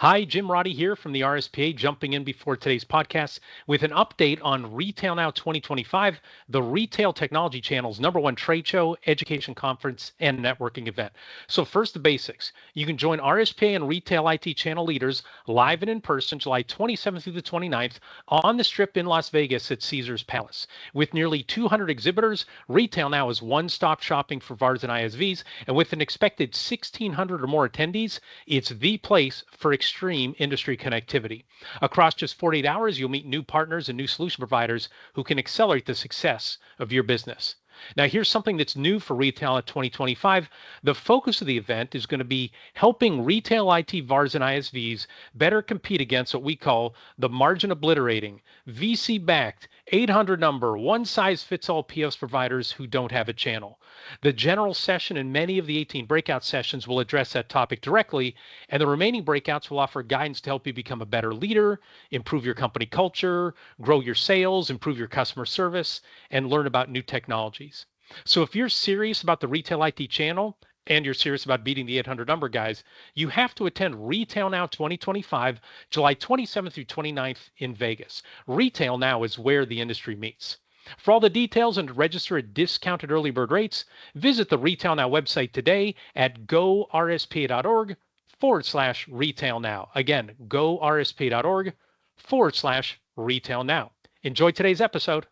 Hi, Jim Roddy here from the RSPA, jumping in before today's podcast with an update on Retail Now 2025, the Retail Technology Channel's #1 trade show, education conference, and networking event. So first, the basics. You can join RSPA and Retail IT channel leaders live and in person July 27th through the 29th on the Strip in Las Vegas at Caesars Palace. With nearly 200 exhibitors, Retail Now is one-stop shopping for VARs and ISVs, and with an expected 1,600 or more attendees, it's the place for extreme industry connectivity. Across just 48 hours, you'll meet new partners and new solution providers who can accelerate the success of your business. Now, here's something that's new for Retail at 2025. The focus of the event is going to be helping retail IT VARs and ISVs better compete against what we call the margin obliterating, VC backed, 800 number, one size fits all POS providers who don't have a channel. The general session and many of the 18 breakout sessions will address that topic directly, and the remaining breakouts will offer guidance to help you become a better leader, improve your company culture, grow your sales, improve your customer service, and learn about new technologies. So if you're serious about the Retail IT channel and you're serious about beating the 800 number guys, you have to attend Retail Now 2025, July 27th through 29th in Vegas. Retail Now is where the industry meets. For all the details and to register at discounted early bird rates, visit the Retail Now website today at gorspa.org/retail now. Again, gorspa.org/retail now. Enjoy today's episode.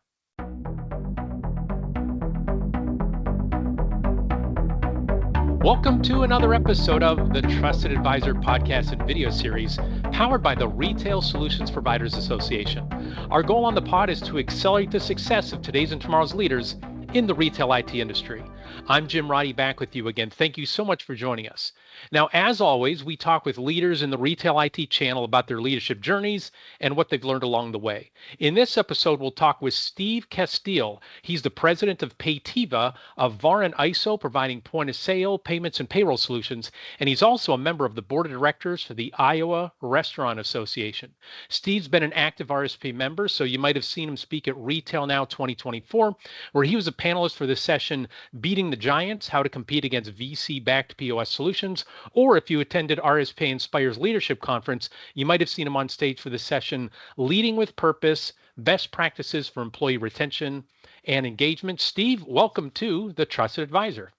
Welcome to another episode of the Trusted Advisor podcast and video series powered by the Retail Solutions Providers Association. Our goal on the pod is to accelerate the success of today's and tomorrow's leaders in the retail IT industry. I'm Jim Roddy, back with you again. Thank you so much for joining us. Now, as always, we talk with leaders in the retail IT channel about their leadership journeys and what they've learned along the way. In this episode, we'll talk with Steve Casteel. He's the president of Payteva, a VAR and ISO providing point of sale, payments, and payroll solutions. And he's also a member of the board of directors for the Iowa Restaurant Association. Steve's been an active RSP member, so you might have seen him speak at Retail Now 2024, where he was a panelist for the session Beating the Giants, How to Compete Against VC-Backed POS Solutions. Or if you attended RSP Inspire's Leadership Conference, you might have seen him on stage for the session Leading with Purpose, Best Practices for Employee Retention and Engagement. Steve, welcome to the Trusted Advisor.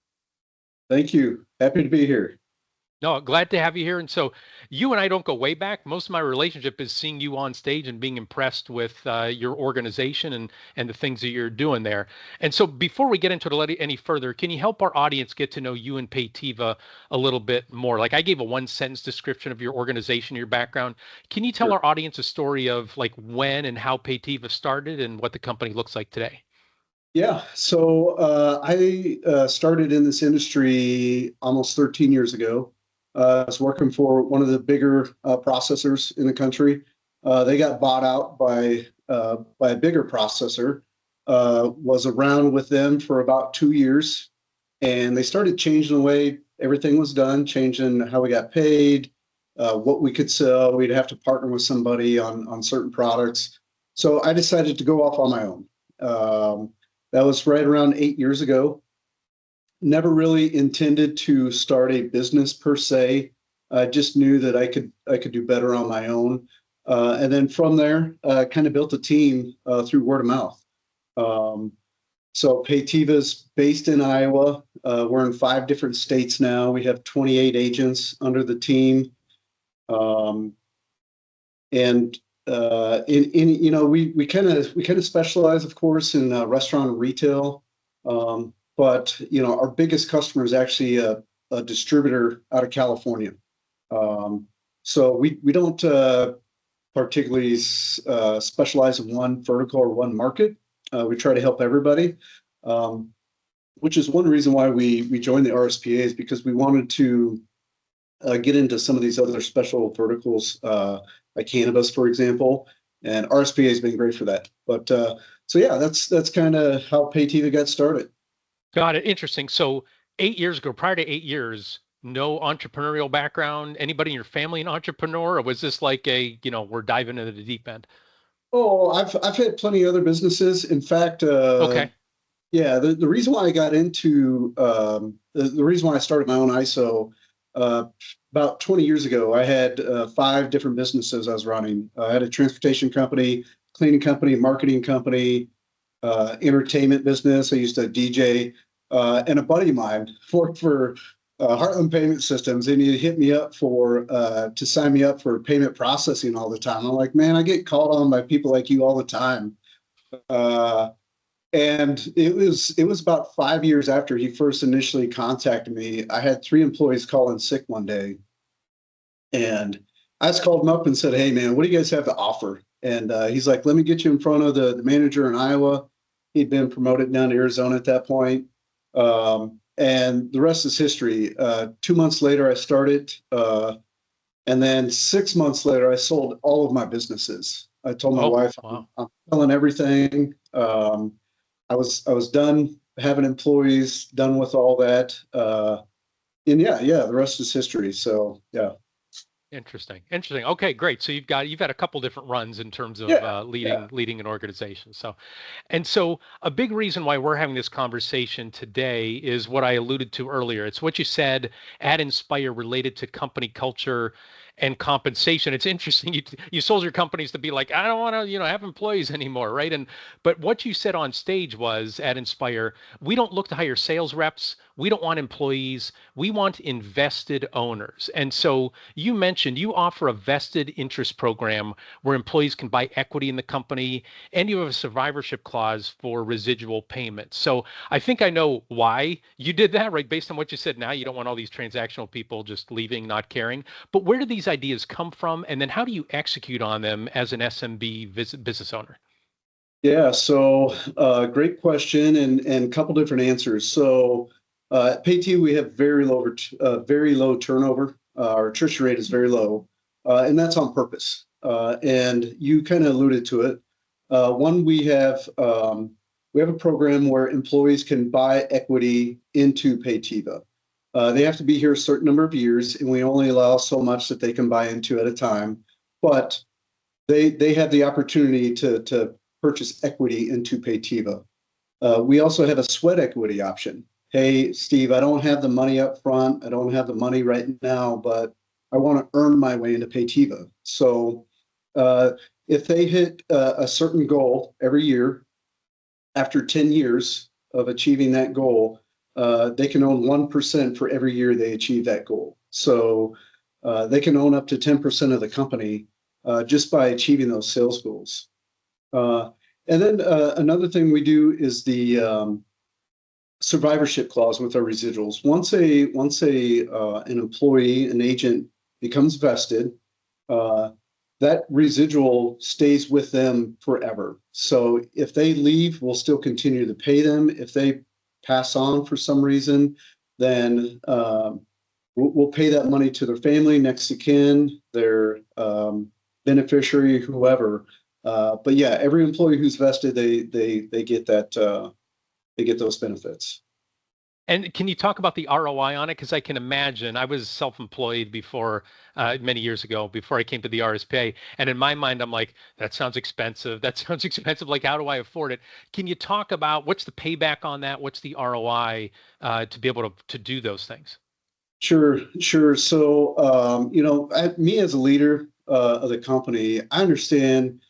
Thank you. Happy to be here. No, glad to have you here. And so you and I don't go way back. Most of my relationship is seeing you on stage and being impressed with your organization and the things that you're doing there. And so before we get into it any further, can you help our audience get to know you and Payteva a little bit more? Like I gave a one-sentence description of your organization, your background. Can you tell Sure. our audience a story of like when and how Payteva started and what the company looks like today? Yeah. So I started in this industry almost 13 years ago. I was working for one of the bigger processors in the country. They got bought out by a bigger processor. Was around with them for about 2 years, and they started changing the way everything was done, changing how we got paid, what we could sell. We'd have to partner with somebody on certain products. So I decided to go off on my own. That was right around 8 years ago. Never really intended to start a business per se. I just knew that I could do better on my own. And then from there, kind of built a team through word of mouth. So Payteva's based in Iowa. We're in 5 different states now. We have 28 agents under the team. And we kind of specialize, of course, in restaurant and retail. But our biggest customer is actually a distributor out of California. So we don't particularly specialize in one vertical or one market. We try to help everybody, which is one reason why we joined the RSPA, is because we wanted to get into some of these other special verticals, like cannabis, for example. And RSPA has been great for that. But so yeah, that's kind of how Payteva got started. Got it. Interesting. So 8 years ago, prior to 8 years, no entrepreneurial background, anybody in your family an entrepreneur, or was this like we're diving into the deep end? Oh, I've had plenty of other businesses. In fact, Okay. yeah, the reason why I got into the reason why I started my own ISO about 20 years ago, I had 5 different businesses I was running. I had a transportation company, cleaning company, marketing company, entertainment business. I used to DJ, and a buddy of mine worked for Heartland Payment Systems, and he hit me up for to sign me up for payment processing all the time. I'm like, man, I get called on by people like you all the time. Uh, and it was about 5 years after he first initially contacted me. I had 3 employees call in sick one day, and I just called him up and said, "Hey, man, what do you guys have to offer?" And he's like, "Let me get you in front of the manager in Iowa." He'd been promoted down to Arizona at that point. And the rest is history. 2 months later, I started. And then 6 months later, I sold all of my businesses. I told my wife, wow. I'm selling everything. I was done having employees, done with all that. And yeah, the rest is history. So yeah. Interesting. Okay, great. So you've had a couple different runs in terms of Yeah. leading an organization. So a big reason why we're having this conversation today is what I alluded to earlier. It's what you said at Inspire related to company culture and compensation. It's interesting. You sold your companies to be like, I don't want to, have employees anymore, right? But what you said on stage was at Inspire, we don't look to hire sales reps. We don't want employees. We want invested owners. And so you mentioned you offer a vested interest program where employees can buy equity in the company, and you have a survivorship clause for residual payments. So I think I know why you did that, right? Based on what you said now, you don't want all these transactional people just leaving, not caring. But where do these ideas come from? And then how do you execute on them as an SMB business owner? Yeah. So great question, and a couple different answers. So at Payteva, we have very low turnover. Our attrition rate is very low, and that's on purpose. And you kind of alluded to it. One, we have a program where employees can buy equity into Payteva. They have to be here a certain number of years, and we only allow so much that they can buy into at a time. But they have the opportunity to purchase equity into Payteva. We also have a sweat equity option. Hey, Steve, I don't have the money up front. I don't have the money right now, but I want to earn my way into Payteva. So if they hit a certain goal every year, after 10 years of achieving that goal, they can own 1% for every year they achieve that goal. So they can own up to 10% of the company just by achieving those sales goals. And then another thing we do is the survivorship clause with our residuals. Once an employee, an agent becomes vested, that residual stays with them forever. So if they leave, we'll still continue to pay them. If they pass on for some reason, then we'll pay that money to their family, next of kin, their beneficiary, whoever. But yeah, every employee who's vested, they get that they get those benefits. And can you talk about the ROI on it? Because I can imagine I was self-employed before many years ago, before I came to the RSPA. And in my mind, I'm like, that sounds expensive. That sounds expensive. Like, how do I afford it? Can you talk about what's the payback on that? What's the ROI to be able to do those things? Sure. So, me as a leader of the company, I understand,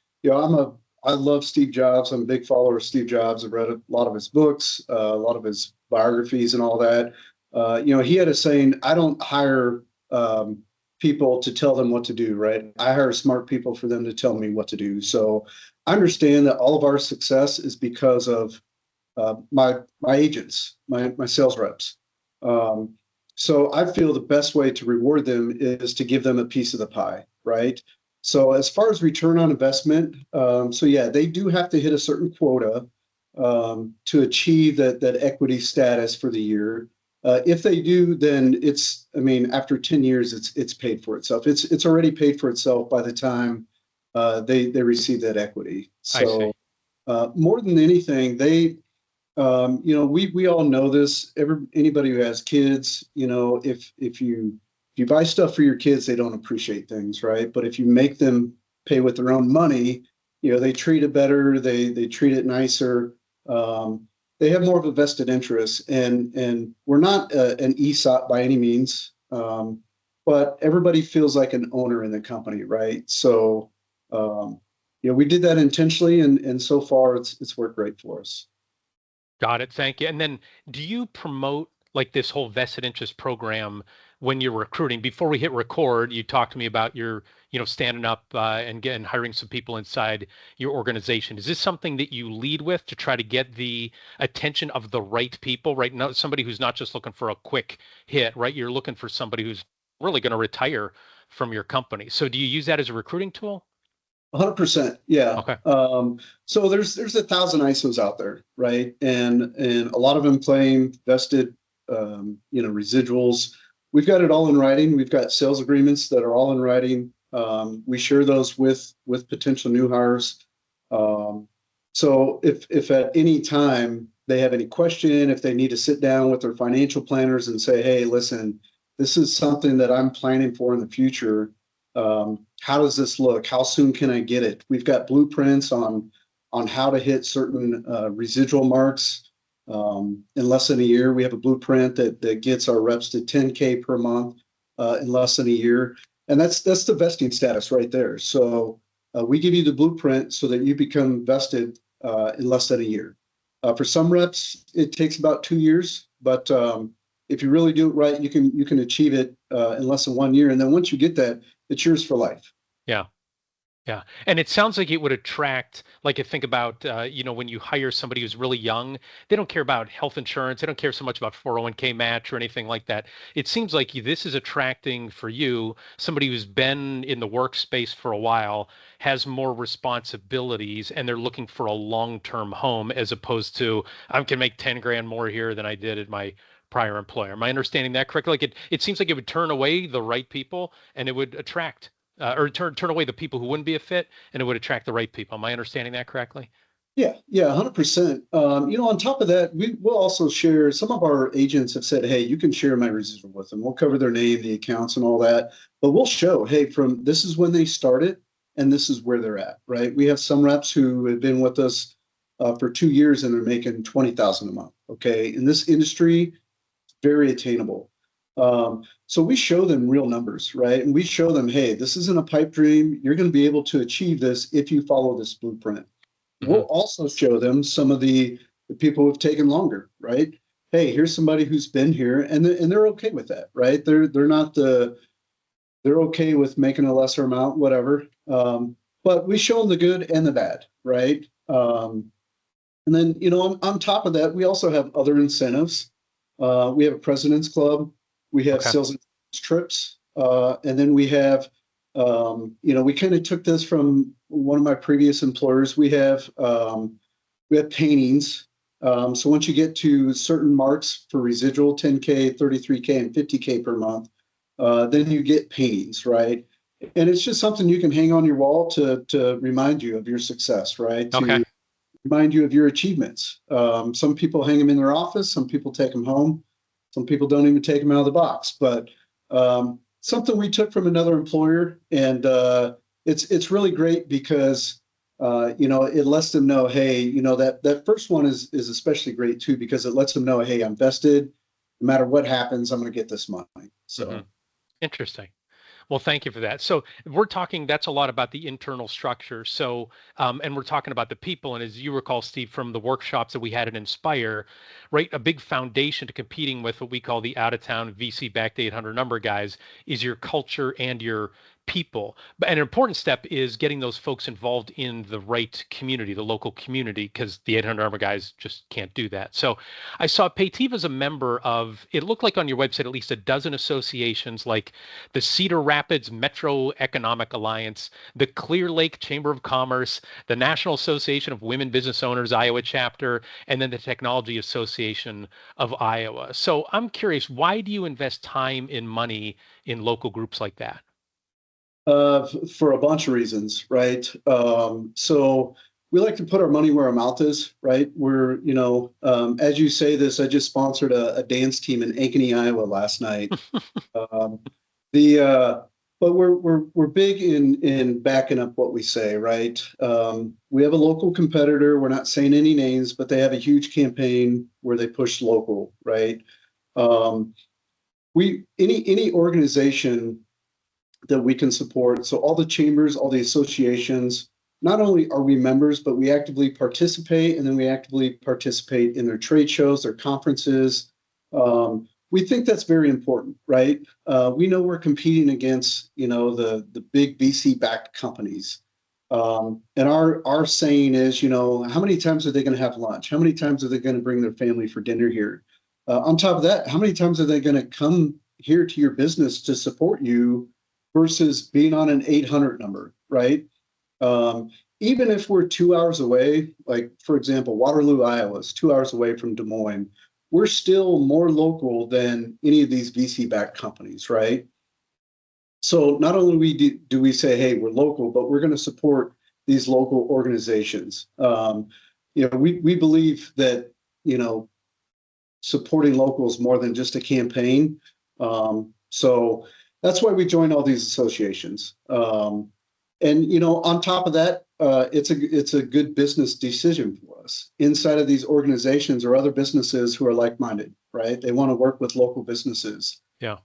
I love Steve Jobs. I'm a big follower of Steve Jobs. I've read a lot of his books, a lot of his biographies and all that. He had a saying, I don't hire people to tell them what to do, right? I hire smart people for them to tell me what to do. So I understand that all of our success is because of my agents, my sales reps. So I feel the best way to reward them is to give them a piece of the pie, right? So as far as return on investment, so yeah, they do have to hit a certain quota to achieve that equity status for the year. If they do, then after 10 years, it's paid for itself. It's already paid for itself by the time they receive that equity. So more than anything, we all know this. Anybody who has kids, if you buy stuff for your kids, they don't appreciate things, right? But if you make them pay with their own money, they treat it better. They treat it nicer. They have more of a vested interest, and we're not an ESOP by any means. but everybody feels like an owner in the company, right? So, we did that intentionally, and so far it's worked great for us. Got it. Thank you. And then do you promote like this whole vested interest program when you're recruiting? Before we hit record, you talked to me about your, standing up and getting hiring some people inside your organization. Is this something that you lead with to try to get the attention of the right people, right? Now, somebody who's not just looking for a quick hit, right? You're looking for somebody who's really going to retire from your company. So do you use that as a recruiting tool? 100%. Yeah. Okay. So there's 1,000 ISOs out there, right? And a lot of them claim vested, residuals. We've got it all in writing. We've got sales agreements that are all in writing. We share those with potential new hires. So if at any time they have any question, if they need to sit down with their financial planners and say, hey, listen, this is something that I'm planning for in the future. How does this look? How soon can I get it? We've got blueprints on how to hit certain residual marks in less than a year. We have a blueprint that gets our reps to 10K per month in less than a year, and that's the vesting status right there. So we give you the blueprint so that you become vested in less than a year. For some reps, it takes about 2 years, but if you really do it right, you can achieve it in less than 1 year, and then once you get that, it's yours for life. Yeah. Yeah. And it sounds like it would attract, like you think about, when you hire somebody who's really young, they don't care about health insurance. They don't care so much about 401k match or anything like that. It seems like this is attracting for you somebody who's been in the workspace for a while, has more responsibilities, and they're looking for a long-term home as opposed to, I can make 10 grand more here than I did at my prior employer. Am I understanding that correctly? Like it seems like it would turn away the right people and it would attract or turn away the people who wouldn't be a fit, and it would attract the right people. Am I understanding that correctly? Yeah, 100%. On top of that, we'll also share. Some of our agents have said, "Hey, you can share my residual with them. We'll cover their name, the accounts, and all that. But we'll show, hey, from this is when they started, and this is where they're at." Right? We have some reps who have been with us for 2 years, and they're making 20,000 a month. Okay, in this industry, very attainable. So we show them real numbers, right? And we show them, hey, this isn't a pipe dream. You're going to be able to achieve this if you follow this blueprint. Mm-hmm. We'll also show them some of the people who've taken longer, right? Hey, here's somebody who's been here, and they're okay with that, right? They're okay with making a lesser amount, whatever. But we show them the good and the bad, right? And then on top of that, we also have other incentives. We have a president's club. We have sales and trips. And then we have, we kind of took this from one of my previous employers. We have paintings. So once you get to certain marks for residual, 10K, 33K, and 50K per month, then you get paintings, right? And it's just something you can hang on your wall to remind you of your success, right? Okay. To remind you of your achievements. Some people hang them in their office. Some people take them home. Some people don't even take them out of the box. But something we took from another employer, and it's really great because it lets them know, hey, that first one is especially great too, because it lets them know, hey, I'm vested. No matter what happens, I'm going to get this money. So Interesting. Well, thank you for that. So that's a lot about the internal structure. So, and we're talking about the people. And as you recall, Steve, from the workshops that we had at Inspire, right, a big foundation to competing with what we call the out-of-town VC-backed 800 number guys is your culture and your people. But an important step is getting those folks involved in the right community, the local community, because the 800 number guys just can't do that. So I saw Payteva is a member of, it looked like on your website, at least a dozen associations like the Cedar Rapids Metro Economic Alliance, the Clear Lake Chamber of Commerce, the National Association of Women Business Owners, Iowa chapter, and then the Technology Association of Iowa. So I'm curious, why do you invest time and money in local groups like that? For a bunch of reasons, right? So we like to put our money where our mouth is, right? We're, as you say this, I just sponsored a dance team in Ankeny, Iowa last night. But we're big in backing up what we say, right? We have a local competitor. We're not saying any names, but they have a huge campaign where they push local, right? Any organization that we can support. So all the chambers, all the associations, not only are we members, but we actively participate, and then we actively participate in their trade shows, their conferences. We think that's very important, right? We know we're competing against, the big VC-backed companies. And our saying is, how many times are they going to have lunch? How many times are they going to bring their family for dinner here? On top of that, how many times are they going to come here to your business to support you versus being on an 800 number, right? Even if we're 2 hours away, like for example, Waterloo, Iowa is 2 hours away from Des Moines, we're still more local than any of these VC-backed companies, right? So not only do we say, hey, we're local, but we're going to support these local organizations. We believe that, supporting local is more than just a campaign. So that's why we joined all these associations. And on top of that, it's a good business decision for us. Inside of these organizations or other businesses who are like-minded, right? They want to work with local businesses. Yeah.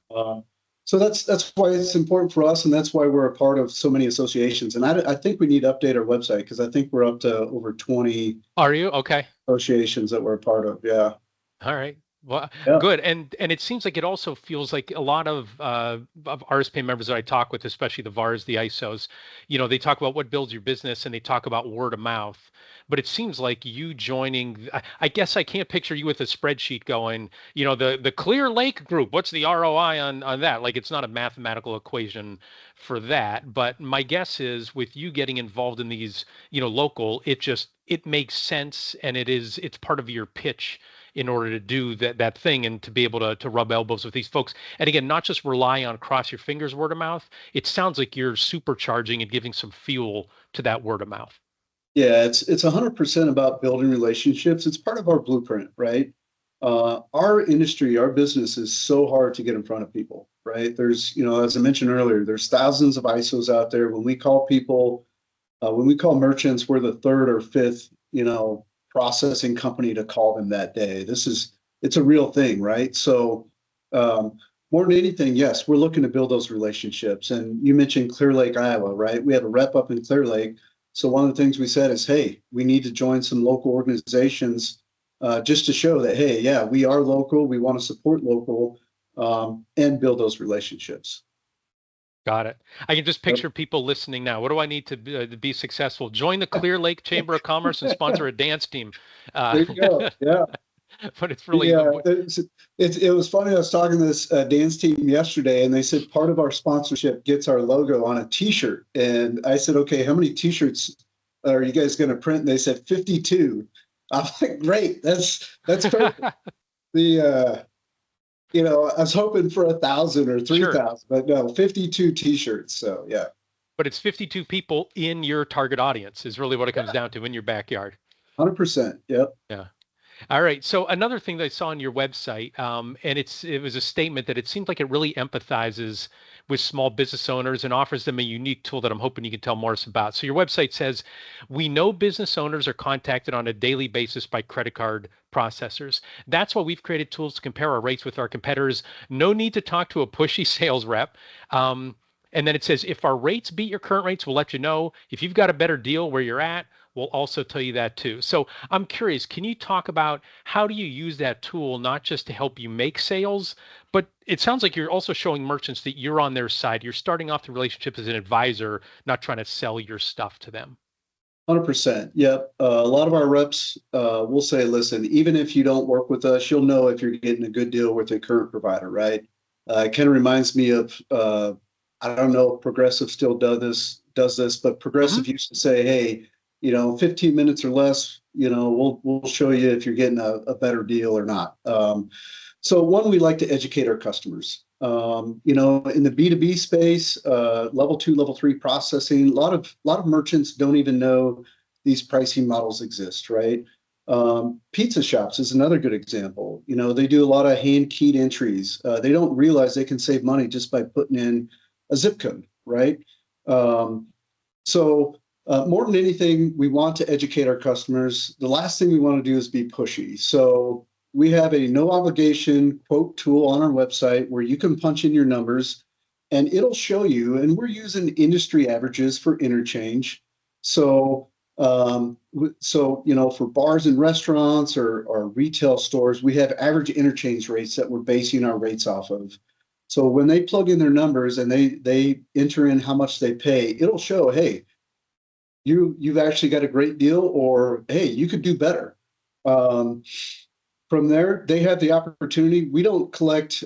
So that's why it's important for us, and that's why we're a part of so many associations. And I think we need to update our website because I think we're up to over 20. Are you? Okay. Associations that we're a part of. Yeah. All right. Well, Yeah. good. And it seems like it also feels like a lot of RSPA members that I talk with, especially the VARs, the ISOs, they talk about what builds your business and they talk about word of mouth. But it seems like you joining, I guess I can't picture you with a spreadsheet going, the Clear Lake group, what's the ROI on that? Like it's not a mathematical equation for that. But my guess is with you getting involved in these, local, it makes sense and it's part of your pitch in order to do that thing and to be able to rub elbows with these folks. And again, not just rely on cross your fingers word of mouth. It sounds like you're supercharging and giving some fuel to that word of mouth. Yeah, it's 100% about building relationships. It's part of our blueprint, right? Our industry, our business is so hard to get in front of people, right? There's, as I mentioned earlier, there's thousands of ISOs out there. When we call merchants, we're the third or fifth, processing company to call them that day. It's a real thing, right? So more than anything, yes, we're looking to build those relationships. And you mentioned Clear Lake, Iowa, right? We have a rep up in Clear Lake. So one of the things we said is, hey, we need to join some local organizations just to show that, hey, yeah, we are local. We want to support local and build those relationships. Got it. I can just picture people listening now. What do I need to be successful? Join the Clear Lake Chamber of Commerce and sponsor a dance team. There you go. Yeah. But it's really it was funny. I was talking to this dance team yesterday, and they said part of our sponsorship gets our logo on a T-shirt. And I said, okay, how many T-shirts are you guys going to print? And they said 52. I'm like, great. That's perfect. I was hoping for 1,000 or 3,000, sure, but no, 52 T-shirts. So yeah. But it's 52 people in your target audience is really what it comes down to, in your backyard. 100%. Yep. Yeah. All right. So another thing that I saw on your website, and it was a statement that it seems like it really empathizes with small business owners and offers them a unique tool that I'm hoping you can tell Morris about. So your website says, we know business owners are contacted on a daily basis by credit card processors. That's why we've created tools to compare our rates with our competitors. No need to talk to a pushy sales rep. And then it says, if our rates beat your current rates, we'll let you know. If you've got a better deal where you're at, we'll also tell you that too. So I'm curious, can you talk about how do you use that tool, not just to help you make sales, but it sounds like you're also showing merchants that you're on their side. You're starting off the relationship as an advisor, not trying to sell your stuff to them. 100%. Yep. A lot of our reps will say, listen, even if you don't work with us, you'll know if you're getting a good deal with a current provider, right? It kind of reminds me of, I don't know if Progressive still does this, but Progressive used to say, hey, 15 minutes or less, we'll show you if you're getting a better deal or not. So one, we like to educate our customers. In the B2B space, level 2, level 3 processing, a lot of merchants don't even know these pricing models exist, right? Pizza shops is another good example. They do a lot of hand keyed entries. They don't realize they can save money just by putting in a zip code, right? So more than anything, we want to educate our customers. The last thing we want to do is be pushy. So we have a no obligation quote tool on our website where you can punch in your numbers and it'll show you, and we're using industry averages for interchange. So, for bars and restaurants or retail stores, we have average interchange rates that we're basing our rates off of. So when they plug in their numbers and they enter in how much they pay, it'll show, hey, you've actually got a great deal, or hey, you could do better. Um, from there, they have the opportunity. We don't collect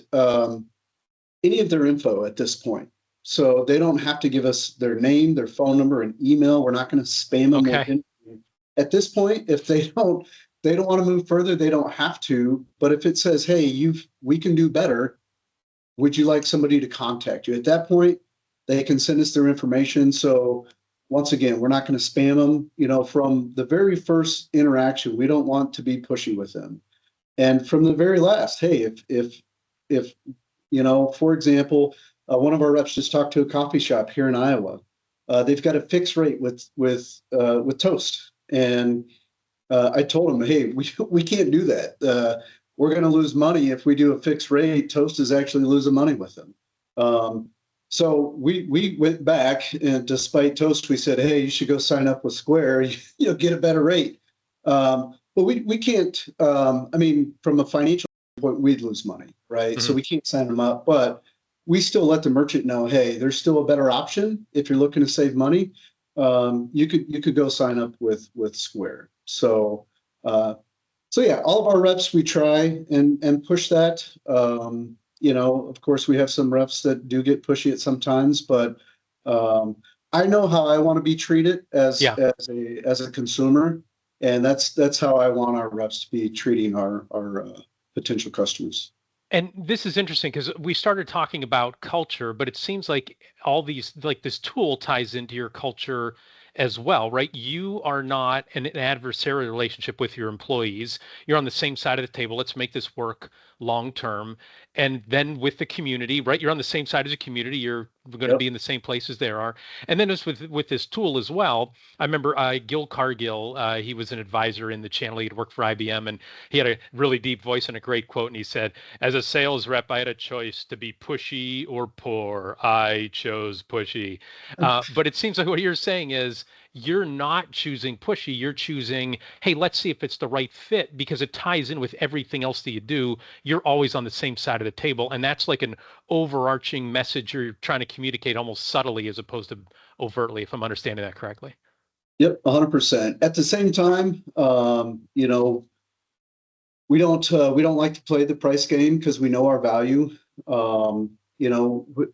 any of their info at this point. So they don't have to give us their name, their phone number, and email. We're not going to spam them with anything. At this point, if they don't want to move further, they don't have to. But if it says, hey, we can do better, would you like somebody to contact you? At that point, they can send us their information. So once again, we're not going to spam them. From the very first interaction, we don't want to be pushy with them. And from the very last, hey, if for example, one of our reps just talked to a coffee shop here in Iowa. They've got a fixed rate with Toast, and I told them, hey, we can't do that. We're going to lose money if we do a fixed rate. Toast is actually losing money with them. So we went back, and despite Toast, we said, hey, you should go sign up with Square. You'll get a better rate. But we can't. From a financial point, we'd lose money, right? Mm-hmm. So we can't sign them up, but we still let the merchant know, hey, there's still a better option if you're looking to save money. You could go sign up with Square. So yeah, all of our reps, we try and push that. Of course, we have some reps that do get pushy at sometimes, but I know how I want to be treated as a consumer, and that's how I want our reps to be treating our potential customers. And this is interesting because we started talking about culture, but it seems like all these, like this tool ties into your culture as well, right? You are not in an adversarial relationship with your employees. You're on the same side of the table. Let's make this work long term. And then with the community, right? You're on the same side as a community. You're going to be in the same place as they are. And then just with this tool as well, I remember Gil Cargill, he was an advisor in the channel. He'd worked for IBM, and he had a really deep voice and a great quote. And he said, as a sales rep, I had a choice to be pushy or poor. I chose pushy. But it seems like what you're saying is you're not choosing pushy. You're choosing, hey, let's see if it's the right fit, because it ties in with everything else that you do. You're always on the same side of the table. And that's like an overarching message you're trying to communicate almost subtly as opposed to overtly, if I'm understanding that correctly. Yep, 100%. At the same time, we don't like to play the price game because we know our value.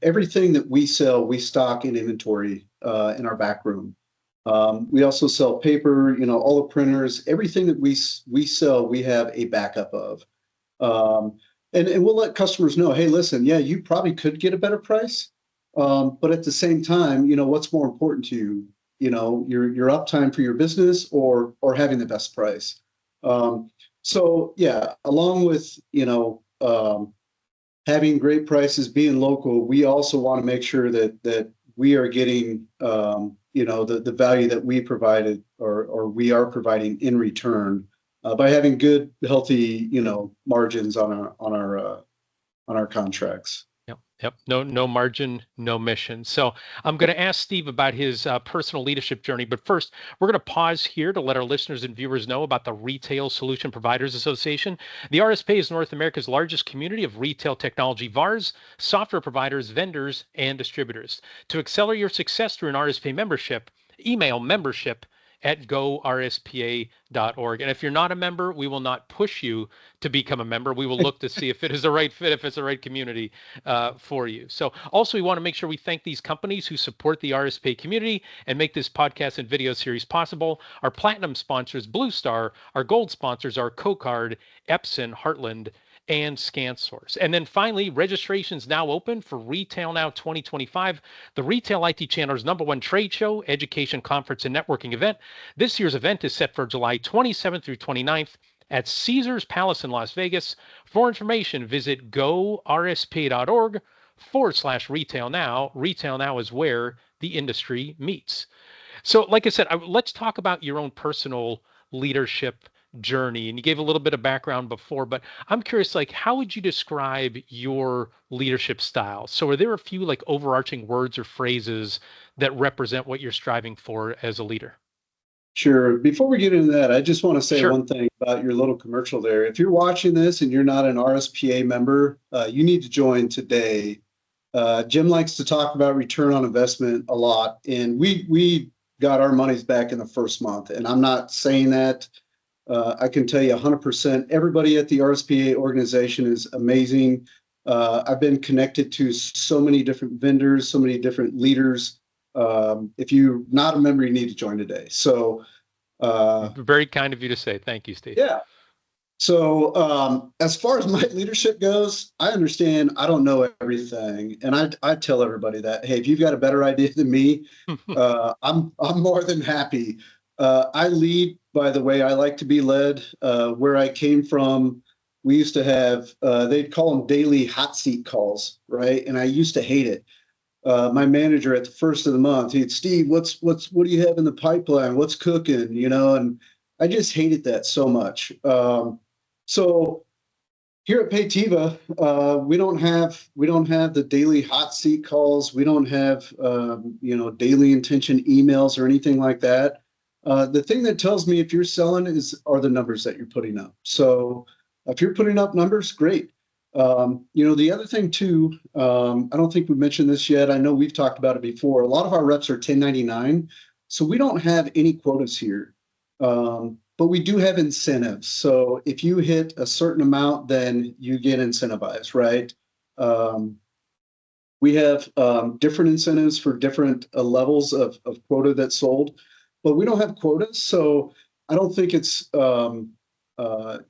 Everything that we sell, we stock in inventory in our back room. We also sell paper, all the printers, everything that we sell, we have a backup of. And we'll let customers know, hey, listen, yeah, you probably could get a better price. But at the same time, what's more important to you? Your uptime for your business or having the best price. So yeah, along with, having great prices, being local, we also want to make sure that we are getting, the value that we provided or we are providing in return by having good, healthy, margins on our contracts. Yep. No margin, no mission. So I'm going to ask Steve about his personal leadership journey. But first, we're going to pause here to let our listeners and viewers know about the Retail Solution Providers Association. The RSPA is North America's largest community of retail technology VARs, software providers, vendors, and distributors. To accelerate your success through an RSPA membership, email membership@gorspa.org. And if you're not a member, we will not push you to become a member. We will look to see if it is the right fit, if it's the right community for you. So also, we want to make sure we thank these companies who support the RSPA community and make this podcast and video series possible. Our platinum sponsors, Blue Star. Our gold sponsors are CoCard, Epson, Heartland, and ScanSource. And then finally, registration's now open for Retail Now 2025, the Retail IT Channel's #1 trade show, education, conference, and networking event. This year's event is set for July 27th through 29th at Caesars Palace in Las Vegas. For information, visit gorspa.org/Retail Now. Retail Now is where the industry meets. So like I said, let's talk about your own personal leadership journey, and you gave a little bit of background before, but I'm curious, like, how would you describe your leadership style? So are there a few like overarching words or phrases that represent what you're striving for as a leader? Sure. Before we get into that, I just want to say Sure. one thing about your little commercial there. If you're watching this and you're not an RSPA member, you need to join today. Jim likes to talk about return on investment a lot, and we got our monies back in the first month. And I'm not saying that. I can tell you 100%. Everybody at the RSPA organization is amazing. I've been connected to so many different vendors, so many different leaders. If you're not a member, you need to join today. So, Very kind of you to say. Thank you, Steve. yeah. So, as far as my leadership goes, I understand I don't know everything, and I tell everybody that, hey, if you've got a better idea than me, I'm more than happy. I lead by the way I like to be led. Where I came from, we used to have they'd call them daily hot seat calls, right? And I used to hate it. My manager at the first of the month, he'd, Steve, what do you have in the pipeline? What's cooking? And I just hated that so much. So here at Payteva, we don't have the daily hot seat calls. We don't have daily intention emails or anything like that. The thing that tells me if you're selling are the numbers that you're putting up. So if you're putting up numbers, great. The other thing too, I don't think we mentioned this yet. I know we've talked about it before. A lot of our reps are 1099, so we don't have any quotas here. But we do have incentives. So if you hit a certain amount, then you get incentivized, right? We have different incentives for different levels of quota that's sold, but we don't have quotas. So I don't think it's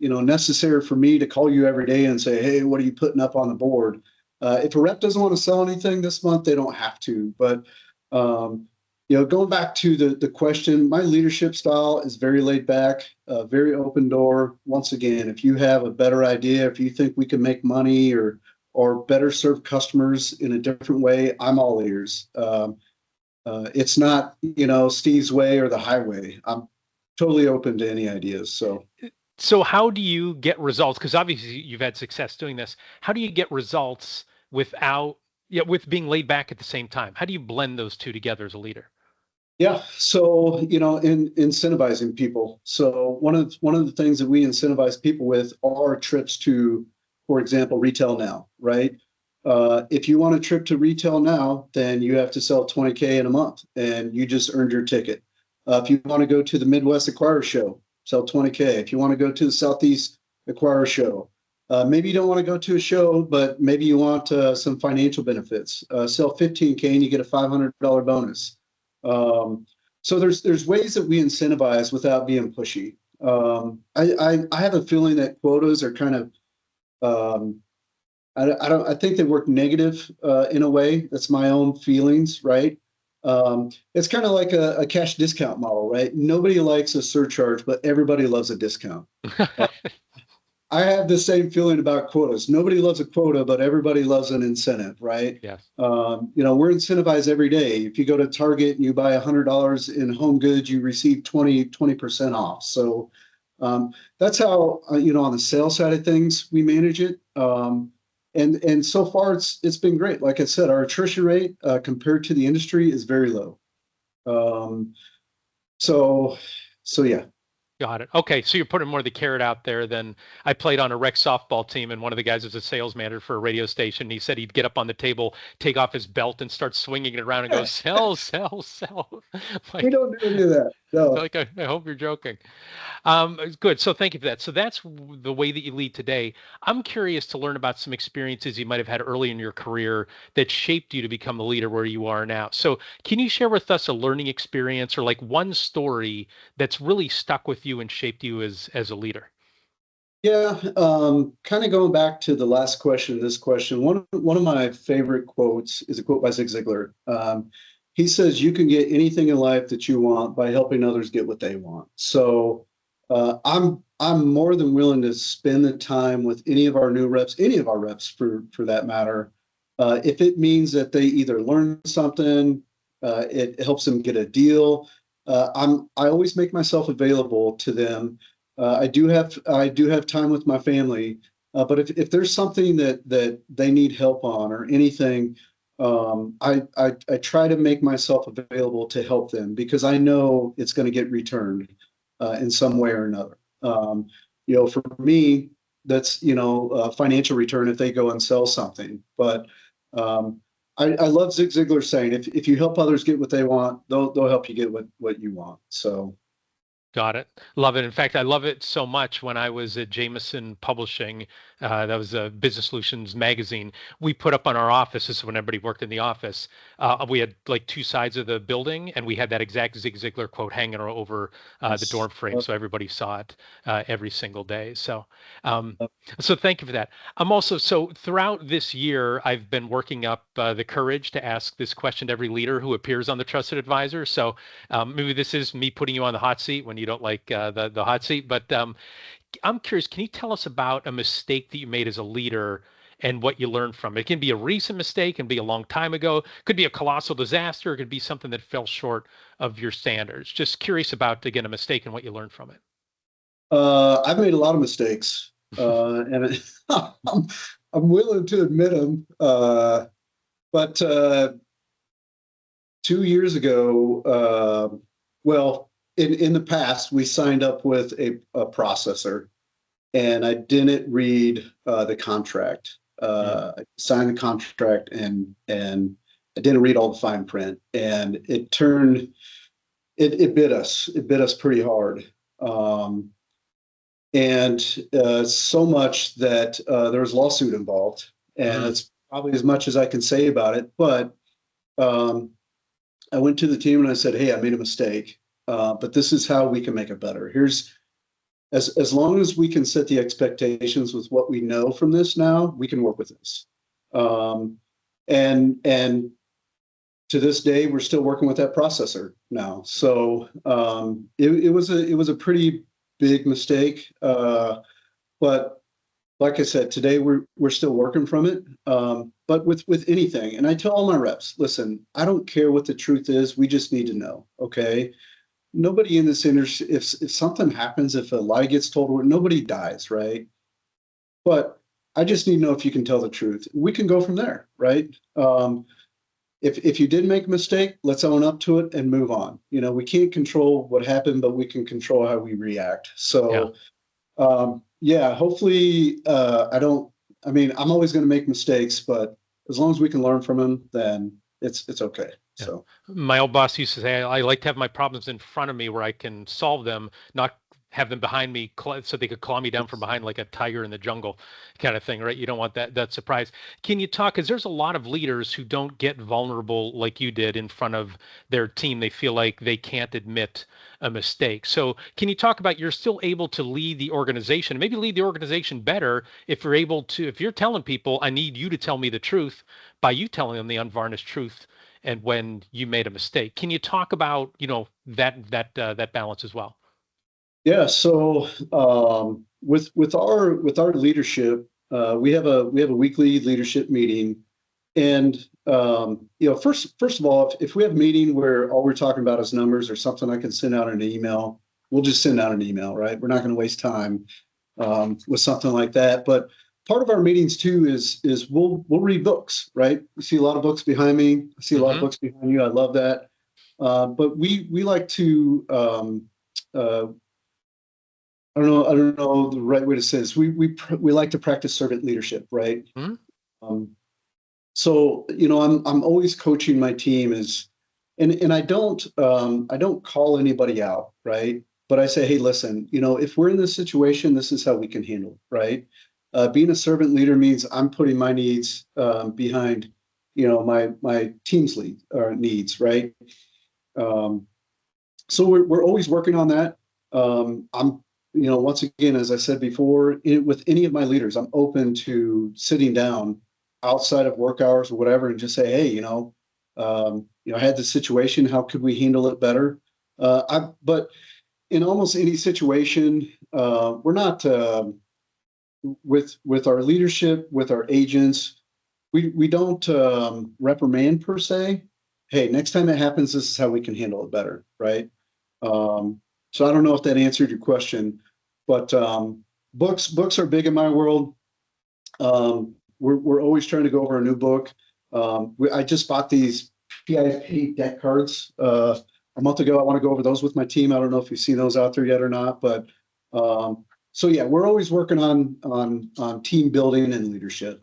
necessary for me to call you every day and say, hey, what are you putting up on the board? If a rep doesn't want to sell anything this month, they don't have to. But going back to the question, my leadership style is very laid back, very open door. Once again, if you have a better idea, if you think we can make money or better serve customers in a different way, I'm all ears. It's not, Steve's way or the highway. I'm totally open to any ideas. So how do you get results? Because obviously you've had success doing this. How do you get results with being laid back at the same time? How do you blend those two together as a leader? Yeah. So, in incentivizing people. So one of the things that we incentivize people with are trips to, for example, Retail Now, right? If you want a trip to Retail Now, then you have to sell 20K in a month and you just earned your ticket. If you want to go to the Midwest Acquire Show, sell 20K. If you want to go to the Southeast Acquire Show, maybe you don't want to go to a show, but maybe you want some financial benefits. Sell 15K and you get a $500 bonus. So there's ways that we incentivize without being pushy. I have a feeling that quotas are kind of I think they work negative in a way. That's my own feelings, right? It's kind of like a cash discount model, right? Nobody likes a surcharge, but everybody loves a discount. I have the same feeling about quotas. Nobody loves a quota, but everybody loves an incentive, right? Yes. We're incentivized every day. If you go to Target and you buy $100 in home goods, you receive 20% off. So that's how, on the sales side of things, we manage it. And so far it's been great. Like I said, our attrition rate compared to the industry is very low. So yeah. Got it. Okay, so you're putting more of the carrot out there than I played on a rec softball team, and one of the guys was a sales manager for a radio station. He said he'd get up on the table, take off his belt, and start swinging it around and go, sell, sell, sell. We don't do any of that. No. I hope you're joking. Good. So thank you for that. So that's the way that you lead today. I'm curious to learn about some experiences you might have had early in your career that shaped you to become the leader where you are now. So can you share with us a learning experience or like one story that's really stuck with you and shaped you as a leader? Yeah, kind of going back to the last question, this question, one of my favorite quotes is a quote by Zig Ziglar. He says, you can get anything in life that you want by helping others get what they want. So I'm more than willing to spend the time with any of our new reps, any of our reps for that matter. If it means that they either learn something, it helps them get a deal. I always make myself available to them. I do have time with my family, but if there's something that they need help on or anything, I try to make myself available to help them because I know it's going to get returned in some way or another. For me, that's a financial return if they go and sell something. But I love Zig Ziglar saying, if you help others get what they want, they'll help you get what you want. So. Got it. Love it. In fact, I love it so much when I was at Jameson Publishing, that was a Business Solutions magazine. We put up on our office, this is when everybody worked in the office. We had like two sides of the building, and we had that exact Zig Ziglar quote hanging over the Yes. door frame, so everybody saw it every single day. Um, so thank you for that. I'm also, so throughout this year, I've been working up the courage to ask this question to every leader who appears on the Trusted Advisor. So maybe this is me putting you on the hot seat when you don't like the hot seat, but I'm curious, can you tell us about a mistake that you made as a leader and what you learned from it? It can be a recent mistake, it can be a long time ago, could be a colossal disaster, it could be something that fell short of your standards. Just curious about, again, a mistake and what you learned from it. I've made a lot of mistakes, and I'm willing to admit them. But 2 years ago, well, in the past, we signed up with a processor, and I didn't read the contract. I signed the contract, and I didn't read all the fine print, and it bit us. It bit us pretty hard. And so much that there was a lawsuit involved, and that's probably as much as I can say about it. But I went to the team and I said, "Hey, I made a mistake, but this is how we can make it better. Here's as long as we can set the expectations with what we know from this now, we can work with this." And to this day, we're still working with that processor now. So it was a pretty big mistake, but like I said, today we're still working from it. But with anything, and I tell all my reps, listen, I don't care what the truth is. We just need to know. Okay. Nobody in this industry, if something happens, if a lie gets told, nobody dies, right? But I just need to know if you can tell the truth. We can go from there, right? If you did make a mistake, let's own up to it and move on. We can't control what happened, but we can control how we react. So, hopefully, I'm always going to make mistakes, but as long as we can learn from them, then it's okay. Yeah. So my old boss used to say, I like to have my problems in front of me where I can solve them, not have them behind me so they could claw me down from behind like a tiger in the jungle kind of thing, right? You don't want that surprise. Can you talk, because there's a lot of leaders who don't get vulnerable like you did in front of their team. They feel like they can't admit a mistake. So can you talk about, you're still able to lead the organization, maybe lead the organization better if you're telling people, I need you to tell me the truth, by you telling them the unvarnished truth and when you made a mistake. Can you talk about, that balance as well? yeah. So with our leadership, we have a weekly leadership meeting, and first of all, if we have a meeting where all we're talking about is numbers or something, I can send out an email. We'll just send out an email, right? We're not going to waste time with something like that. But part of our meetings too is we'll read books, right? You see a lot of books behind me. I see a lot of books behind you. I love that. But we like to I don't know the right way to say this. We like to practice servant leadership, right? So I'm always coaching my team and I don't call anybody out, right? But I say, hey, listen, if we're in this situation, this is how we can handle it, right? Being a servant leader means I'm putting my needs behind, my team's needs, right? So we're always working on that. I'm once again, as I said before, with any of my leaders, I'm open to sitting down outside of work hours or whatever and just say, hey, I had this situation. How could we handle it better? But in almost any situation, we're not with our leadership, with our agents, we don't reprimand per se. Hey, next time it happens, this is how we can handle it better, right? So I don't know if that answered your question, But books are big in my world. We're always trying to go over a new book. I just bought these PIP deck cards a month ago. I want to go over those with my team. I don't know if you've seen those out there yet or not, but so yeah, we're always working on team building and leadership.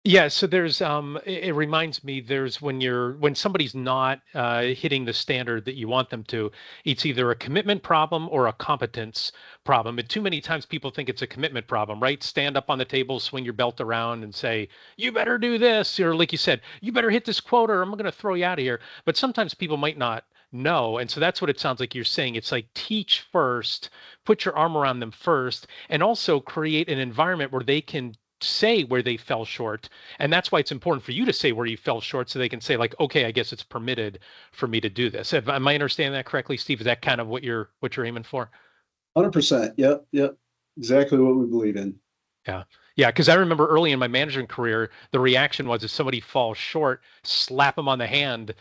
Yeah, so there's it reminds me there's when somebody's not hitting the standard that you want them to, it's either a commitment problem or a competence problem. And too many times people think it's a commitment problem, right? Stand up on the table, swing your belt around and say, "You better do this," or like you said, "You better hit this quota or I'm going to throw you out of here." But sometimes people might not know. And so that's what it sounds like you're saying. It's like teach first, put your arm around them first, and also create an environment where they can say where they fell short. And that's why it's important for you to say where you fell short so they can say like, okay, I guess it's permitted for me to do this. Am I understanding that correctly, Steve? Is that kind of what you're aiming for? 100%. Yep. Yep. Exactly what we believe in. Yeah. Yeah. Because I remember early in my management career, the reaction was if somebody falls short, slap them on the hand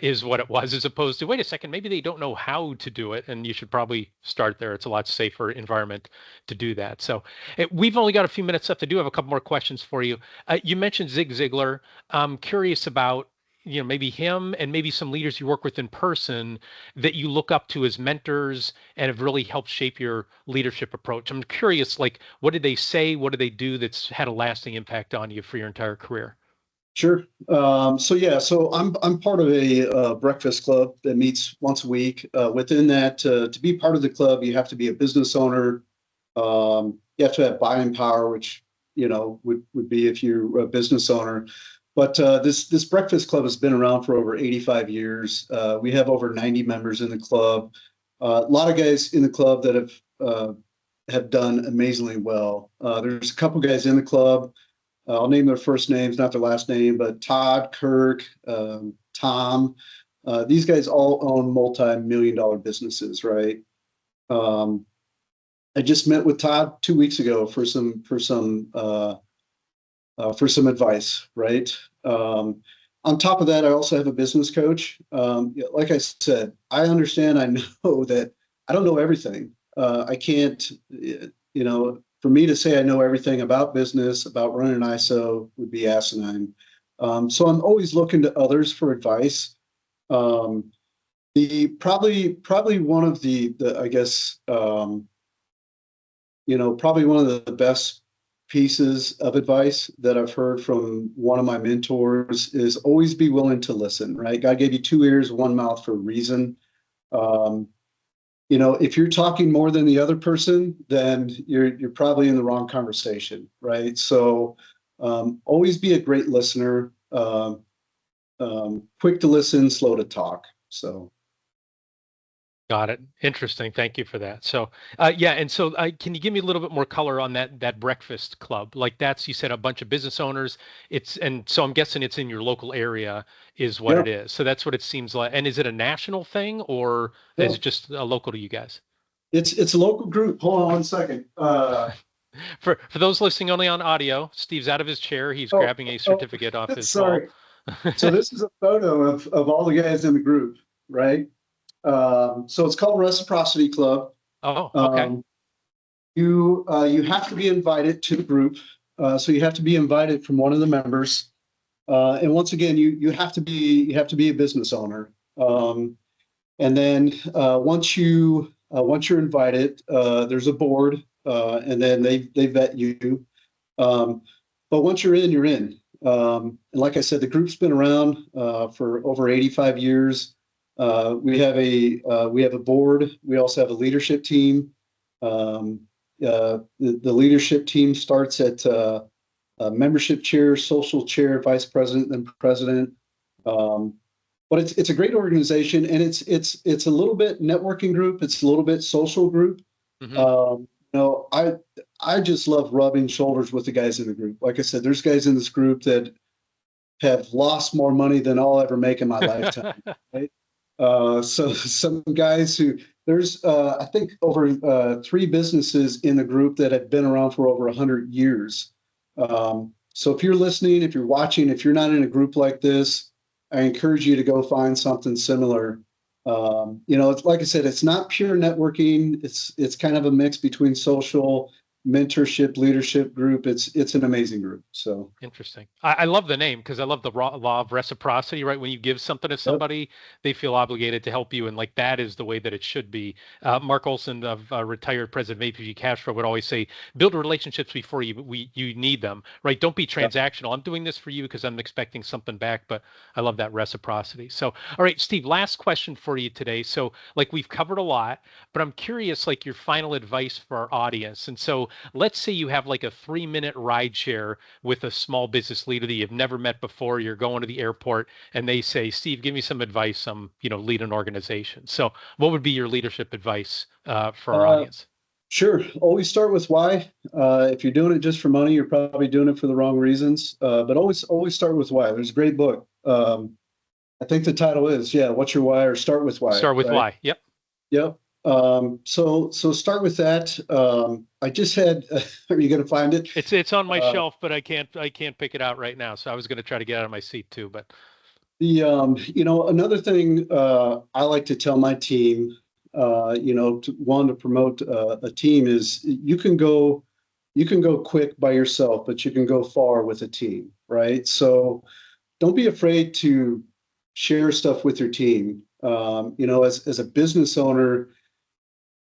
is what it was, as opposed to, wait a second, maybe they don't know how to do it. And you should probably start there. It's a lot safer environment to do that. So we've only got a few minutes left. I do have a couple more questions for you. You mentioned Zig Ziglar. I'm curious about maybe him and maybe some leaders you work with in person that you look up to as mentors and have really helped shape your leadership approach. I'm curious, like, what did they say? What did they do that's had a lasting impact on you for your entire career? Sure. So I'm part of a breakfast club that meets once a week. Within that, to be part of the club, you have to be a business owner. You have to have buying power, which would be if you're a business owner. But this breakfast club has been around for over 85 years. We have over 90 members in the club. A lot of guys in the club that have done amazingly well. There's a couple guys in the club. I'll name their first names, not their last name, but Todd, Kirk, Tom. These guys all own multi-million-dollar businesses, right? I just met with Todd 2 weeks ago for some advice, right? On top of that, I also have a business coach. Like I said, I understand, I know that I don't know everything. I can't, for me to say I know everything about business, about running an ISO would be asinine. So I'm always looking to others for advice. Probably one of the I guess, probably one of the best pieces of advice that I've heard from one of my mentors is always be willing to listen, right? God gave you 2 ears, 1 mouth for a reason. If you're talking more than the other person, then you're probably in the wrong conversation, right? So always be a great listener, quick to listen, slow to talk. So. Got it. Interesting. Thank you for that. So, can you give me a little bit more color on that breakfast club? Like you said, a bunch of business owners. So I'm guessing it's in your local area is what it is. So that's what it seems like. And is it a national thing or is it just local to you guys? It's a local group. Hold on 1 second. For those listening only on audio, Steve's out of his chair. He's grabbing a certificate off his sorry. wall. So this is a photo of all the guys in the group, right? So it's called Reciprocity Club. Oh, okay. You have to be invited to the group. So you have to be invited from one of the members. And once again, you have to be a business owner. And then once you're invited, there's a board, and then they vet you. But once you're in, you're in. And like I said, the group's been around for over 85 years. We have a board. We also have a leadership team. The leadership team starts at membership chair, social chair, vice president, then president. But it's a great organization, and it's a little bit networking group. It's a little bit social group. Mm-hmm. I just love rubbing shoulders with the guys in the group. Like I said, there's guys in this group that have lost more money than I'll ever make in my lifetime. Right? So some guys there's I think over 3 businesses in the group that have been around for over 100 years. So if you're listening, if you're watching, if you're not in a group like this, I encourage you to go find something similar. It's like I said, it's not pure networking. It's kind of a mix between social, mentorship, leadership group. It's an amazing group. So Interesting. I love the name because I love the law of reciprocity, right? When you give something to yep, somebody, they feel obligated to help you. And like that is the way that it should be. Mark Olson, of retired president of APG Castro, would always say, build relationships before you need them, right? Don't be yep. transactional. I'm doing this for you because I'm expecting something back, but I love that reciprocity. So, all right, Steve, last question for you today. So, like we've covered a lot, but I'm curious, like your final advice for our audience. And so let's say you have like a 3-minute ride share with a small business leader that you've never met before. You're going to the airport and they say, Steve, give me some advice. Lead an organization. So what would be your leadership advice for our Uh, audience? sure. Always start with why. If you're doing it just for money, you're probably doing it for the wrong reasons. But always start with why. There's a great book. I think the title is, yeah, what's your why, or start with why, Start with right? why. Yep. Yep. So start with that. I just had, are you going to find it? It's on my Uh, shelf, but I can't pick it out right now. So I was going to try to get out of my seat too, but another thing I like to tell my team, to promote a team is you can go quick by yourself, but you can go far with a team, right? So don't be afraid to share stuff with your team. As a business owner,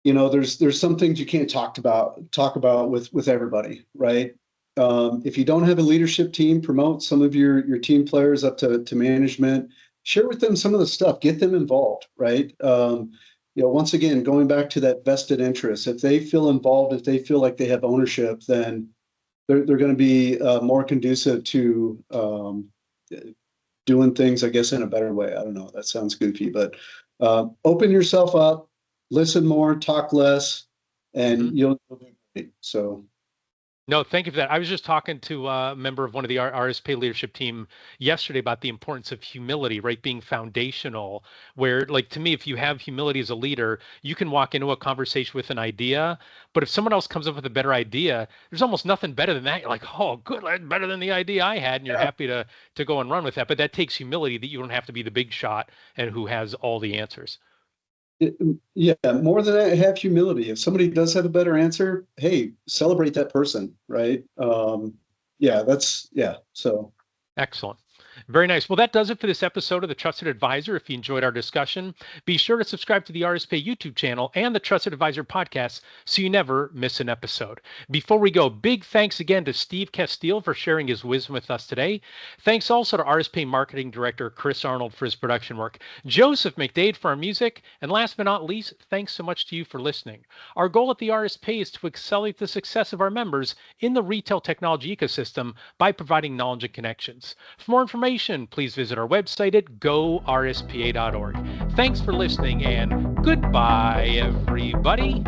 there's some things you can't talk about with everybody, right? If you don't have a leadership team, promote some of your team players up to management. Share with them some of the stuff. Get them involved, right? Once again, going back to that vested interest, if they feel involved, if they feel like they have ownership, then they're going to be more conducive to doing things, I guess, in a better way. I don't know. That sounds goofy, but open yourself up, listen more, talk less, mhm. and you'll do great. So, No, thank you for that. I was just talking to a member of one of the RSP leadership team yesterday about the importance of humility, right? Being foundational, where, like, to me, if you have humility as a leader, you can walk into a conversation with an idea, but if someone else comes up with a better idea, there's almost nothing better than that. You're like, oh, good, that's better than the idea I had, and you're yeah. happy to go and run with that. But that takes humility that you don't have to be the big shot and who has all the answers. Yeah, more than that, have humility. If somebody does have a better answer, hey, celebrate that person, right? Yeah. So, Excellent. Very nice. Well, that does it for this episode of The Trusted Advisor. If you enjoyed our discussion, be sure to subscribe to the RSPA YouTube channel and the Trusted Advisor podcast so you never miss an episode. Before we go, big thanks again to Steve Casteel for sharing his wisdom with us today. Thanks also to RSPA Marketing Director Chris Arnold for his production work, Joseph McDade for our music, and last but not least, thanks so much to you for listening. Our goal at the RSPA is to accelerate the success of our members in the retail technology ecosystem by providing knowledge and connections. For more information, please visit our website at gorspa.org. Thanks for listening and goodbye, everybody.